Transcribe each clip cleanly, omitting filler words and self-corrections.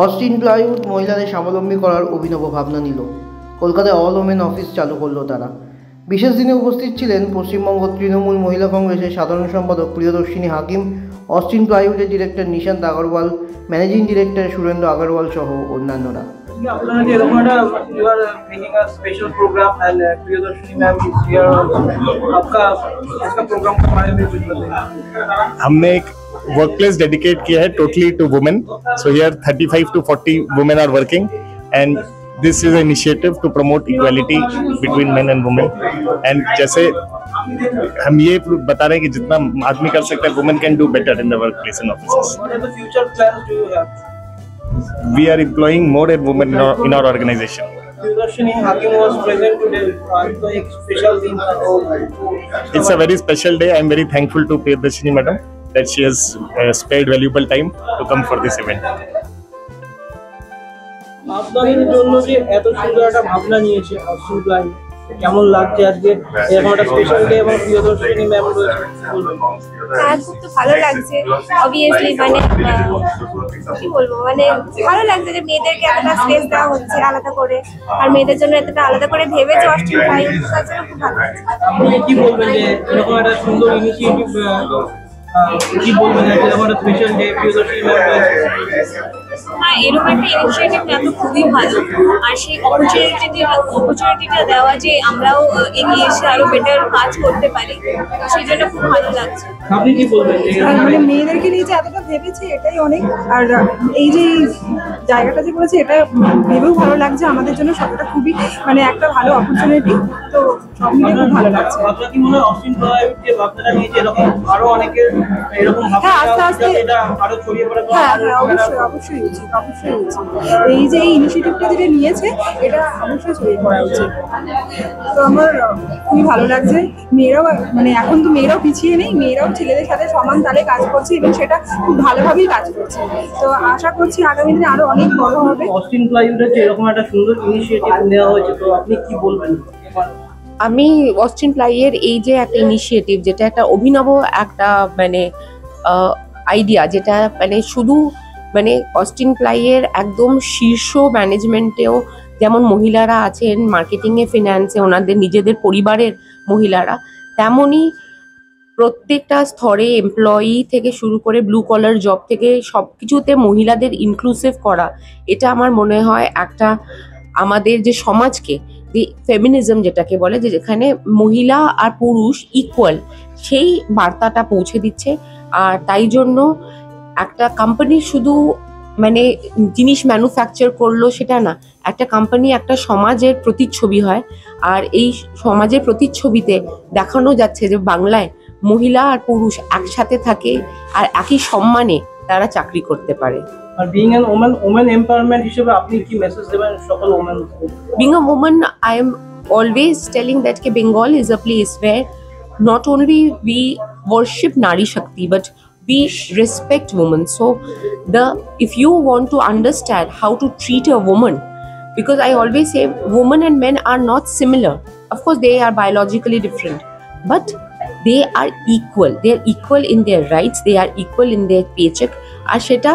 Austin plywood মহিলাদের স্বাবলম্বী করার অভিনব ভাবনা নিল। কলকাতায় অল ওমেন অফিস চালু করল তারা। বিশেষ দিনে উপস্থিত ছিলেন পশ্চিমবঙ্গ তৃণমূল মহিলা কংগ্রেসের সাধারণ সম্পাদক প্রিয়দর্শিনী হাকিম, অস্টিন প্লাইউডের director Nishant Agarwal, managing director Surendra Agarwal সহ অন্যান্যরা। हमने एक वर्कप्लेस डेडिकेट किया है totally to women. So here 35 to 40 women are working and this is an initiative to promote equality between men and women. And जैसे हम ये बता रहे हैं कि जितना आदमी कर सकता है, women can do better in the workplace and offices. What are the future plans do you have? We are employing more and women in our organization. Priyadarshini Hakim was present today. So एक special thing. It's a very special day. I am very thankful to Priyadarshini madam that she has spared valuable time to come for this event. আপনাদের জন্য যে এত সুন্দর একটা ভাবনা নিয়েছে Austin plywood, কেমন লাগছে আজকে এরকম একটা স্পেশাল ডে এবং প্রিয়দর্শিনী ম্যাম রয়েছে? হ্যাঁ, খুব তো ভালো লাগছে। অবভিয়াসলি মানে কি বলবো, মানে ভালো লাগছে যে মেয়েদেরকে এতটা স্পেস দেওয়া হচ্ছে আলাদা করে, আর মেয়েদের জন্য এতটা আলাদা করে ভেবেছে অস্টিন প্লাইউড, তার জন্য খুব ভালো লাগছে। আপনি কি বলবেন যে এরকম একটা সুন্দর ইনিশিয়েটিভ, কি বলবেন এরকম একটা স্পেশাল ডে প্রিয়দর্শিনী ম্যাম রয়েছে? হ্যাঁ, এরকম একটা ইনিশিয়েটিভ নেওয়া তো খুবই ভালো, আর সেই অপরচুনিটিটা দেওয়া যে আমরাও এগিয়ে এসে আরো বেটার কাজ করতে পারি, সেই জন্য খুব ভালো লাগছে। আপনি কি বলবেন? মানে মেয়েদেরকে নিয়ে যে এতটা ভেবেছে এটাই অনেক, আর এই যে জায়গাটা যে করেছে এটা ভেবেও ভালো লাগছে আমাদের জন্য। সবটা খুবই মানে একটা ভালো অপরচুনিটি, তো সব মিলে খুব ভালো লাগছে। আপনার কি মনে হয় অস্টিন প্লাইউড যে ভাবনাটা নিয়েছে এরকম আরো অনেকের এরকম ভাবনা আস্তে আস্তে এটা আরো ছড়িয়ে পড়ে? হ্যাঁ, অবশ্যই অবশ্যই উচিত, অবশ্যই উচিত। এই যে এই ইনিশিয়েটিভটা যেটা নিয়েছে এটা অবশ্যই ছড়িয়ে পড়া উচিত। তো আমার খুবই ভালো লাগছে। মেয়েরাও মানে এখন তো মেয়েরাও পিছিয়ে নেই, মেয়েরাও ছেলেদের সাথে সমান তালে কাজ করছে এবং সেটা খুব ভালোভাবেই কাজ করছে। তো আশা করছি আগামী দিনে আরো অনেক বড় হবে। অস্টিন প্লাইউডের যে এরকম একটা সুন্দর ইনিশিয়েটিভ নেওয়া হয়েছে, তো আপনি কি বলবেন? আমি অস্টিন প্লাইয়ের এই যে একটা ইনিশিয়েটিভ, যেটা একটা অভিনব একটা মানে আইডিয়া, যেটা মানে শুধু মানে অস্টিন প্লাইয়ের একদম শীর্ষ ম্যানেজমেন্টেও যেমন মহিলারা আছেন, মার্কেটিংয়ে, ফিন্যান্সে, ওনাদের নিজেদের পরিবারের মহিলারা, তেমনই প্রত্যেকটা স্তরে এমপ্লয়ি থেকে শুরু করে ব্লু কলার জব থেকে সব কিছুতে মহিলাদের ইনক্লুসিভ করা, এটা আমার মনে হয় একটা আমাদের যে সমাজকে, যে ফেমিনিজম যেটাকে বলে, যে যেখানে মহিলা আর পুরুষ ইকুয়াল, সেই বার্তাটা পৌঁছে দিচ্ছে। আর তাই জন্য একটা কোম্পানি শুধু মানে জিনিস ম্যানুফ্যাকচার করলো সেটা না, একটা কোম্পানি একটা সমাজের প্রতিচ্ছবি হয়। আর এই সমাজের প্রতিচ্ছবিতে দেখানো যাচ্ছে যে বাংলায় মহিলা আর পুরুষ একসাথে থাকে আর একই সম্মানে তারা চাকরি করতে পারে। আর বিইং অ্যান ওমেন এমপাওয়ারমেন্ট হিসেবে আপনি কি মেসেজ দেবেন সকল women? Being a woman, I am always telling that Bengal is a place where not only we worship Nari Shakti, but we respect women. So if you want to understand how to treat a woman, because I always say women and men are not similar. Of course, they are biologically different, but they are equal. They are equal in their rights. They are equal in their paycheck. আর সেটা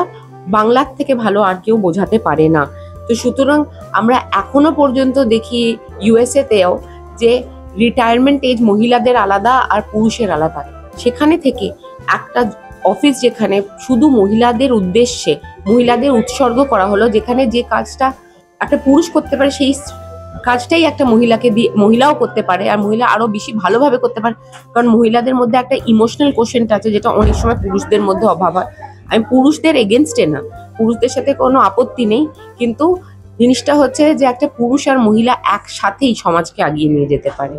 বাংলার থেকে ভালো আর কেউ বোঝাতে পারে না। তো সুতরাং আমরা এখনো পর্যন্ত দেখি ইউএসএ তেও যে রিটায়ারমেন্ট এজ মহিলাদের আলাদা আর পুরুষের আলাদা। সেখানে থেকে একটা অফিস যেখানে শুধু মহিলাদের উদ্দেশ্যে মহিলাদের উৎসর্গ করা হলো, যেখানে যে কাজটা একটা পুরুষ করতে পারে সেই কাজটাই একটা মহিলাকে দিয়ে মহিলাও করতে পারে, আর মহিলা আরো বেশি ভালোভাবে করতে পারে। কারণ মহিলাদের মধ্যে একটা ইমোশনাল কোশেন্ট আছে, যেটা অনেক সময় পুরুষদের মধ্যে অভাব হয়। আমি পুরুষদের এগেনস্টে না, পুরুষদের সাথে কোনো আপত্তি নেই, কিন্তু জিনিসটা হচ্ছে যে একটা পুরুষ আর মহিলা একসাথেই সমাজকে এগিয়ে নিয়ে যেতে পারে।